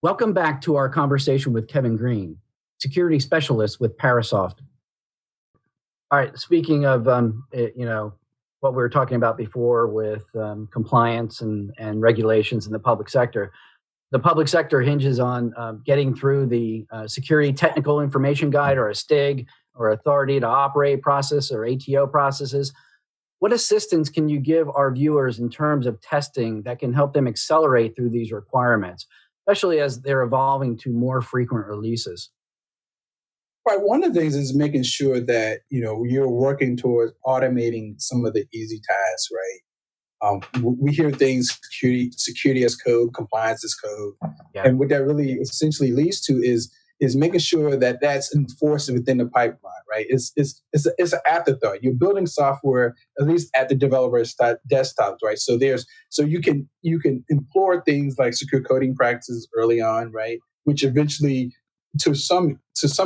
Welcome back to our conversation with Kevin Greene, security specialist with Parasoft. All right, speaking of, what we were talking about before with compliance and regulations in the public sector. The public sector hinges on getting through the Security Technical Information Guide, or a STIG, or Authority to Operate process, or ATO processes. What assistance can you give our viewers in terms of testing that can help them accelerate through these requirements, especially as they're evolving to more frequent releases? Right. One of the things is making sure that, you're working towards automating some of the easy tasks, right? We hear things security as code, compliance as code. Yeah. And what that really essentially leads to is making sure that that's enforced within the pipeline, right? It's an afterthought. You're building software, at least at the developer's desktops, right? So you can implore things like secure coding practices early on, right? Which eventually, to some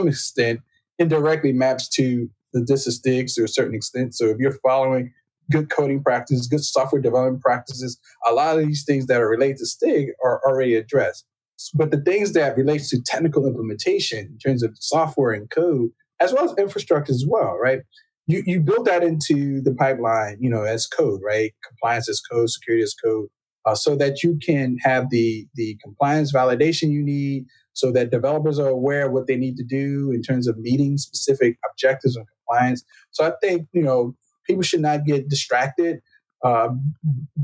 extent, indirectly maps to the DevSecOps to a certain extent. So if you're following good coding practices, good software development practices, a lot of these things that are related to STIG are already addressed. But the things that relates to technical implementation in terms of software and code, as well as infrastructure as well, right? You build that into the pipeline, as code, right? Compliance as code, security as code, so that you can have the compliance validation you need, so that developers are aware of what they need to do in terms of meeting specific objectives and compliance. So I think, people should not get distracted. But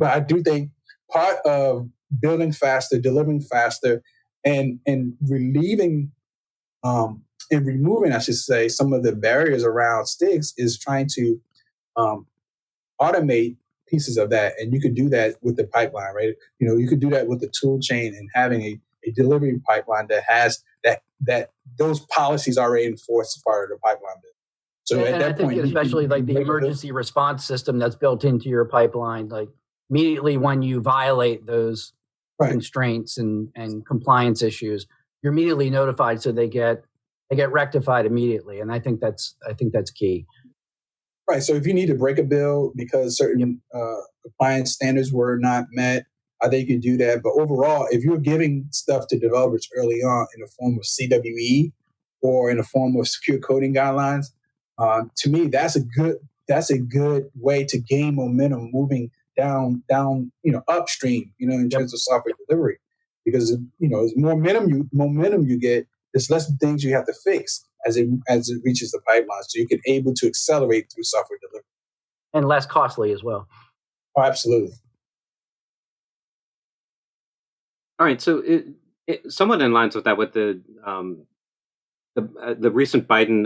I do think part of building faster, delivering faster, and relieving and removing, I should say, some of the barriers around STIGs is trying to automate pieces of that. And you can do that with the pipeline, right? You could do that with the tool chain and having a delivery pipeline that has that those policies already enforced as part of the pipeline. So at that point, especially like the emergency response system that's built into your pipeline, like immediately when you violate those constraints and compliance issues, you're immediately notified, so they get rectified immediately. And I think that's key. Right. So if you need to break a bill because certain compliance standards were not met, I think you can do that. But overall, if you're giving stuff to developers early on in the form of CWE or in the form of secure coding guidelines, to me, that's a good way to gain momentum moving down, upstream, in terms of software delivery, because as more momentum you get, there's less things you have to fix as it reaches the pipeline, so you can able to accelerate through software delivery, and less costly as well. Oh, absolutely. All right, so it somewhat in lines with that, with the recent Biden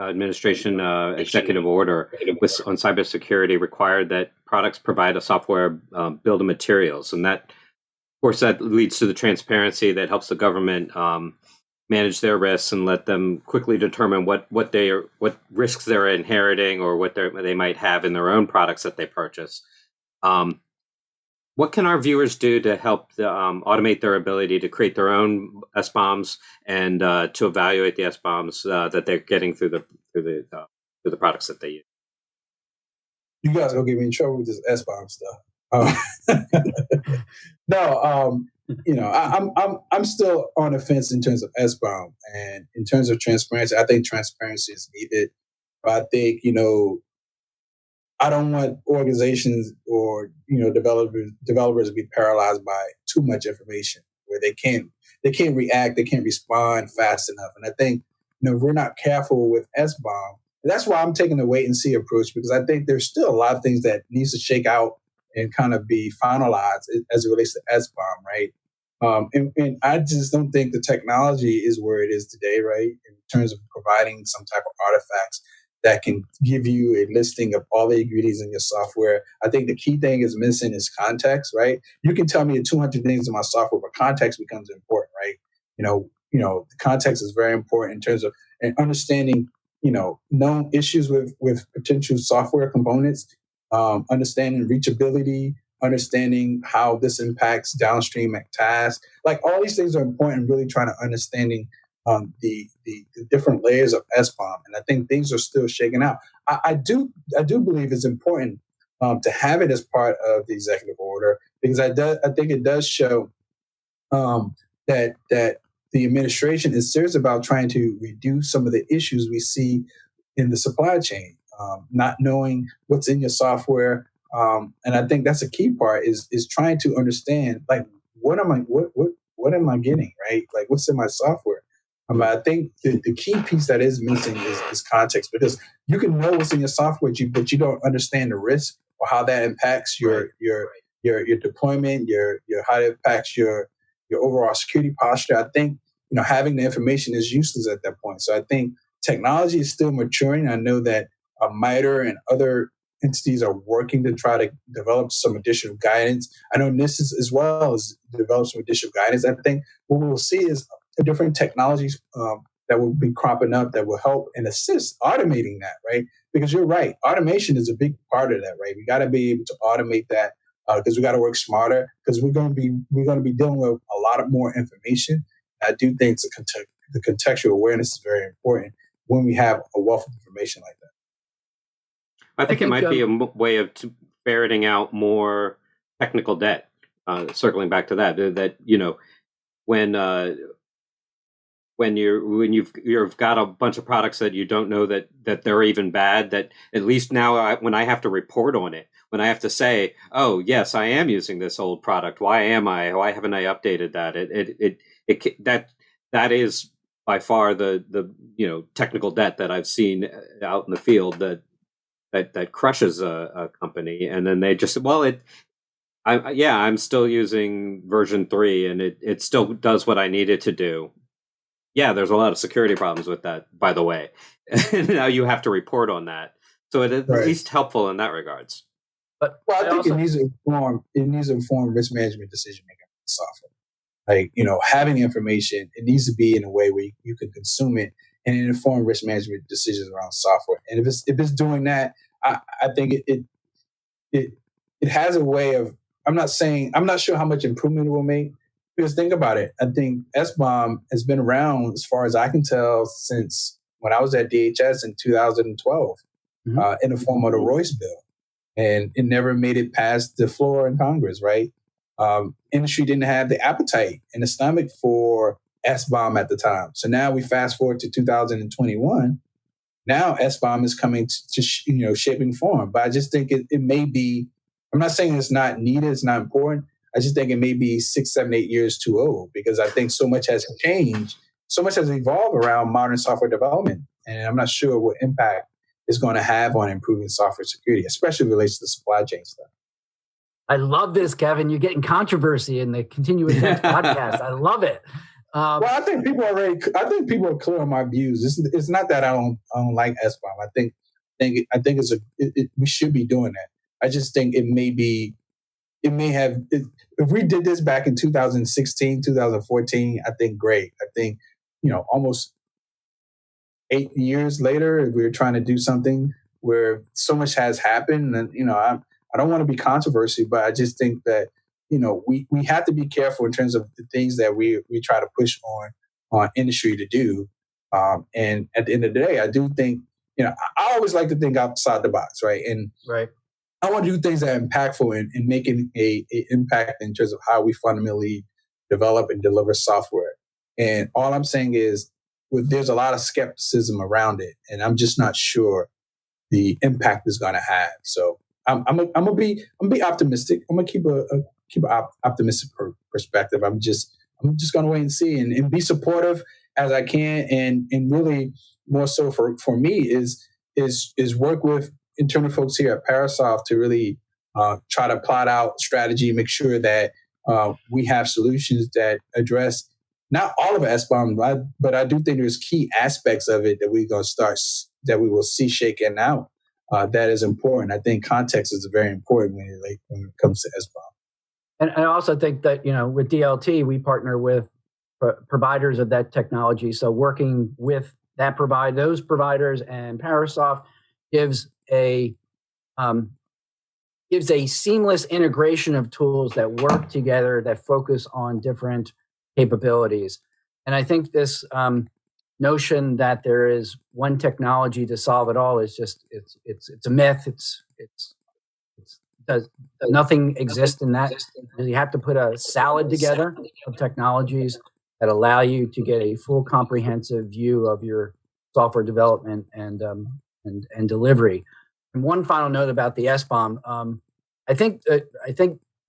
administration executive order on cybersecurity required that products provide a software bill of materials, and that, of course, that leads to the transparency that helps the government manage their risks and let them quickly determine what risks they're inheriting or what they might have in their own products that they purchase. What can our viewers do to help automate their ability to create their own SBOMs and to evaluate the SBOMs that they're getting through the products that they use? You guys are gonna get me in trouble with this SBOM stuff. No, I'm still on the fence in terms of SBOM, and in terms of transparency, I think transparency is needed. But I think I don't want organizations or developers to be paralyzed by too much information where they can't react, they can't respond fast enough. And I think if we're not careful with SBOM, that's why I'm taking a wait and see approach, because I think there's still a lot of things that needs to shake out and kind of be finalized as it relates to SBOM, right? And I just don't think the technology is where it is today, right? In terms of providing some type of artifacts that can give you a listing of all the ingredients in your software. I think the key thing is missing is context, right? You can tell me 200 things in my software, but context becomes important, right? The context is very important in terms of understanding, known issues with potential software components, understanding reachability, understanding how this impacts downstream tasks. Like, all these things are important, really trying to understanding the different layers of SBOM. And I think things are still shaking out. I do believe it's important to have it as part of the executive order, because I think it does show that the administration is serious about trying to reduce some of the issues we see in the supply chain, not knowing what's in your software. And I think that's a key part is trying to understand, like, what am I getting, right? Like, what's in my software? I think the key piece that is missing is context, because you can know what's in your software, but you don't understand the risk or how that impacts your deployment, your how it impacts your overall security posture. I think having the information is useless at that point. So I think technology is still maturing. I know that MITRE and other entities are working to try to develop some additional guidance. I know NIST is, as well as develop some additional guidance. I think what we will see is different technologies that will be cropping up that will help and assist automating that, right? Because you're right, automation is a big part of that, right? We got to be able to automate that because we got to work smarter, because we're going to be dealing with a lot of more information. I do think the contextual awareness is very important when we have a wealth of information like that. I think it might be a way of ferreting out more technical debt. Circling back to that when you've got a bunch of products that you don't know that they're even bad, that at least now when I have to report on it, when I have to say, oh yes, I am using this old product. Why haven't I updated that? That is by far the technical debt that I've seen out in the field that crushes a company. And then they just, I'm still using version 3 and it still does what I need it to do. Yeah, there's a lot of security problems with that, by the way. And now you have to report on that. So it is at least helpful in that regards. But I think it needs to inform risk management decision making software. Like, having information, it needs to be in a way where you can consume it and inform risk management decisions around software. And if it's doing that, I think it has a way of, I'm not sure how much improvement it will make. Because think about it, I think SBOM has been around, as far as I can tell, since when I was at DHS in 2012, in the form of the Royce bill. And it never made it past the floor in Congress, right? Industry didn't have the appetite and the stomach for SBOM at the time. So now we fast forward to 2021. Now SBOM is coming to shaping form. But I just think it may be, I'm not saying it's not needed, it's not important. I just think it may be 6, 7, 8 years too old, because I think so much has changed, so much has evolved around modern software development. And I'm not sure what impact it's going to have on improving software security, especially relates to the supply chain stuff. I love this, Kevin. You're getting controversy in the ContinuousX podcast. I love it. I think people are clear on my views. It's not that I don't like SBOM. I think we should be doing that. I just think if we did this back in 2016, 2014, I think great. I think, almost 8 years later, if we're trying to do something where so much has happened, and, I don't want to be controversial, but I just think that, we have to be careful in terms of the things that we try to push on industry to do. And at the end of the day, I do think, I always like to think outside the box, right? And I want to do things that are impactful and making a impact in terms of how we fundamentally develop and deliver software. And all I'm saying is, there's a lot of skepticism around it, and I'm just not sure the impact is going to have. So I'm gonna be optimistic. I'm gonna keep an optimistic perspective. I'm just going to wait and see and be supportive as I can, and really more so for me is work with internal folks here at Parasoft to really try to plot out strategy, make sure that we have solutions that address not all of SBOM, but I do think there's key aspects of it that we will see shaken out. That is important. I think context is very important when it comes to SBOM. And I also think that, with DLT, we partner with providers of that technology. So working with those providers and Parasoft gives a seamless integration of tools that work together, that focus on different capabilities. And I think this notion that there is one technology to solve it all is just it's a myth. Nothing exists in that. You have to put a salad together of technologies that allow you to get a full comprehensive view of your software development and delivery. And one final note about the SBOM. I think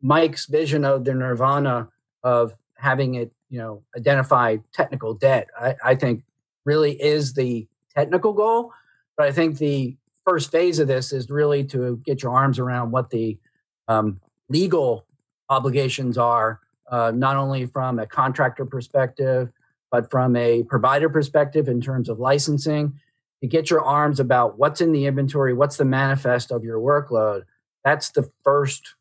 Mike's vision of the nirvana of having it, identify technical debt, I think really is the technical goal. But I think the first phase of this is really to get your arms around what the legal obligations are, not only from a contractor perspective, but from a provider perspective in terms of licensing, to get your arms about what's in the inventory, what's the manifest of your workload. That's the first,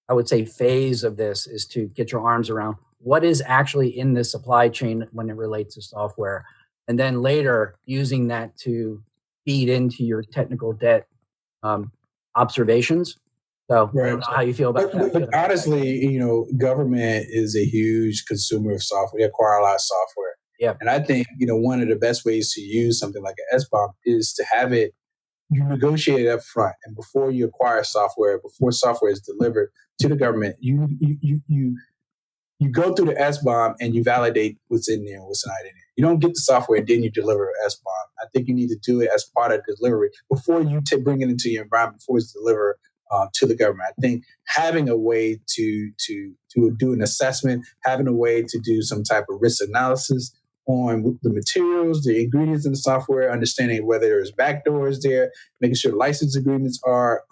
I would say, phase of this, is to get your arms around what is actually in the supply chain when it relates to software. And then later using that to feed into your technical debt observations. So I don't know how you feel about that. But honestly, government is a huge consumer of software. They acquire a lot of software. Yeah. And I think, one of the best ways to use something like an SBOM is to have it, you negotiate it up front. And before you acquire software, before software is delivered to the government, you go through the SBOM and you validate what's in there and what's not in there. You don't get the software and then you deliver an SBOM. I think you need to do it as part of the delivery before you bring it into your environment, before it's delivered to the government. I think having a way to do an assessment, having a way to do some type of risk analysis on the materials, the ingredients in the software, understanding whether there's backdoors there, making sure license agreements are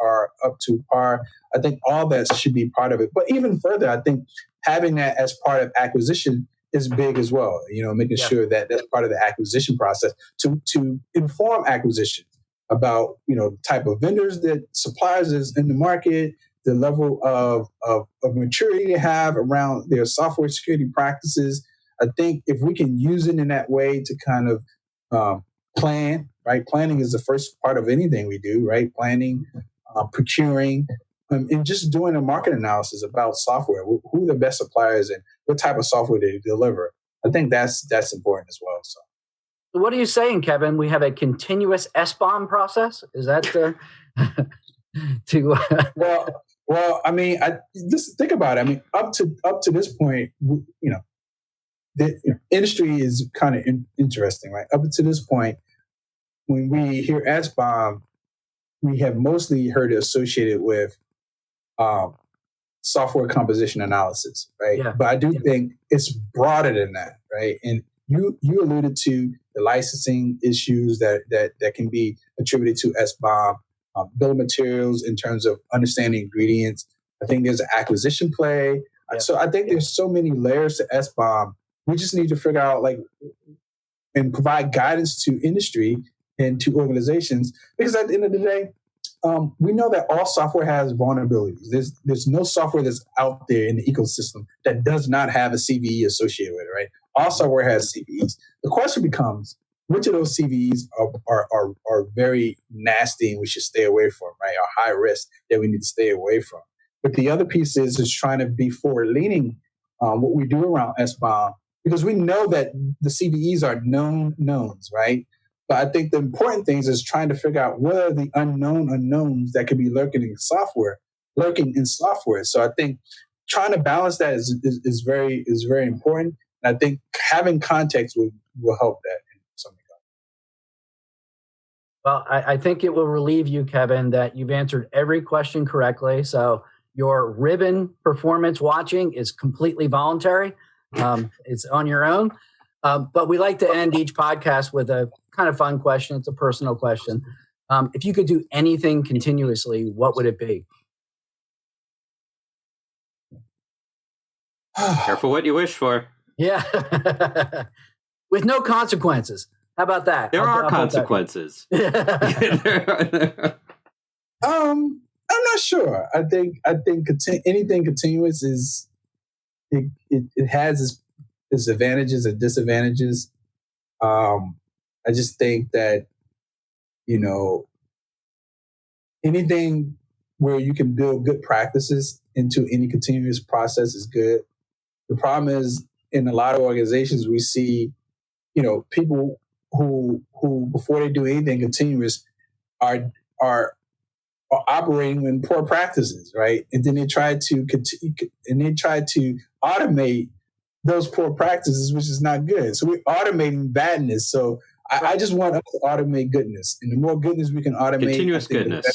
up to par. I think all that should be part of it. But even further, I think having that as part of acquisition is big as well. Making sure that that's part of the acquisition process to inform acquisition about, the type of vendors that suppliers is in the market, the level of maturity they have around their software security practices. I think if we can use it in that way to kind of plan, right? Planning is the first part of anything we do, right? Planning, procuring, and just doing a market analysis about software, who the best suppliers and what type of software they deliver. I think that's important as well. So what are you saying, Kevin? We have a continuous SBOM process? Is that Well, I mean, just think about it. I mean, up to this point, the industry is kind of interesting, right? Up to this point, when we hear SBOM, we have mostly heard it associated with software composition analysis, right? Yeah. But I do think it's broader than that, right? And you alluded to the licensing issues that can be attributed to SBOM, bill of materials in terms of understanding ingredients. I think there's an acquisition play. Yeah. So I think there's so many layers to SBOM. We just need to figure out and provide guidance to industry and to organizations, because at the end of the day, we know that all software has vulnerabilities. There's no software that's out there in the ecosystem that does not have a CVE associated with it, right? All software has CVEs. The question becomes, which of those CVEs are very nasty and we should stay away from, right? Are high risk that we need to stay away from. But the other piece is trying to be forward-leaning what we do around SBOM, because we know that the CVEs are known knowns, right? But I think the important thing is trying to figure out what are the unknown unknowns that could be lurking in software. So I think trying to balance that is very important. And I think having context will help that in some regard. Well, I think it will relieve you, Kevin, that you've answered every question correctly. So your ribbon performance watching is completely voluntary. It's on your own. But we like to end each podcast with a kind of fun question. It's a personal question. If you could do anything continuously, what would it be? Careful what you wish for. Yeah. With no consequences. How about that? There are consequences. I'm not sure. I think anything continuous is it has its advantages and disadvantages. I just think that anything where you can build good practices into any continuous process is good. The problem is, in a lot of organizations, we see people who before they do anything continuous are operating in poor practices, right? And then they try to automate those poor practices, which is not good. So we're automating badness. So I just want us to automate goodness. And the more goodness we can automate, Continuous goodness.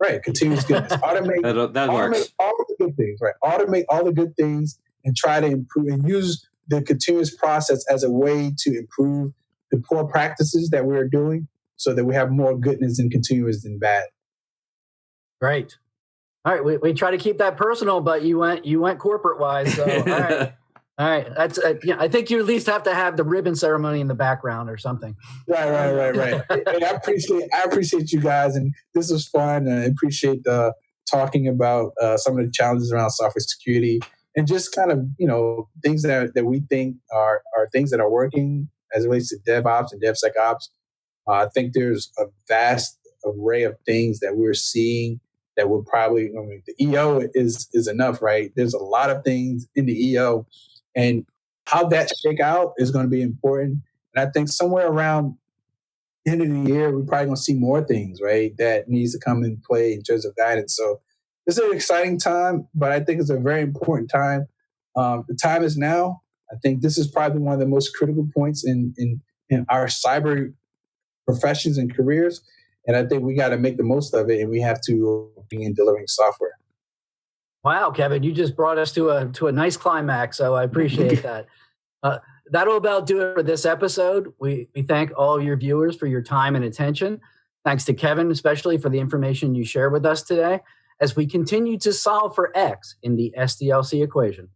Right, continuous goodness. Automate, that works. Automate all the good things, right? Automate all the good things and try to improve and use the continuous process as a way to improve the poor practices that we're doing so that we have more goodness and continuous than bad. Great. All right, we try to keep that personal, but you went corporate wise. So all right. All right, that's I think you at least have to have the ribbon ceremony in the background or something. Right. And I appreciate you guys, and this was fun. And I appreciate talking about some of the challenges around software security and just kind of things that we think are things that are working as it relates to DevOps and DevSecOps. I think there's a vast array of things that we're seeing that will probably. I mean, the EO is enough, right? There's a lot of things in the EO. And how that shake out is going to be important. And I think somewhere around the end of the year, we're probably going to see more things, right, that needs to come in play in terms of guidance. So it's an exciting time, but I think it's a very important time. The time is now. I think this is probably one of the most critical points in our cyber professions and careers. And I think we got to make the most of it, and we have to be in delivering software. Wow, Kevin, you just brought us to a nice climax, so I appreciate that. That'll about do it for this episode. We thank all your viewers for your time and attention. Thanks to Kevin, especially for the information you shared with us today as we continue to solve for X in the SDLC equation.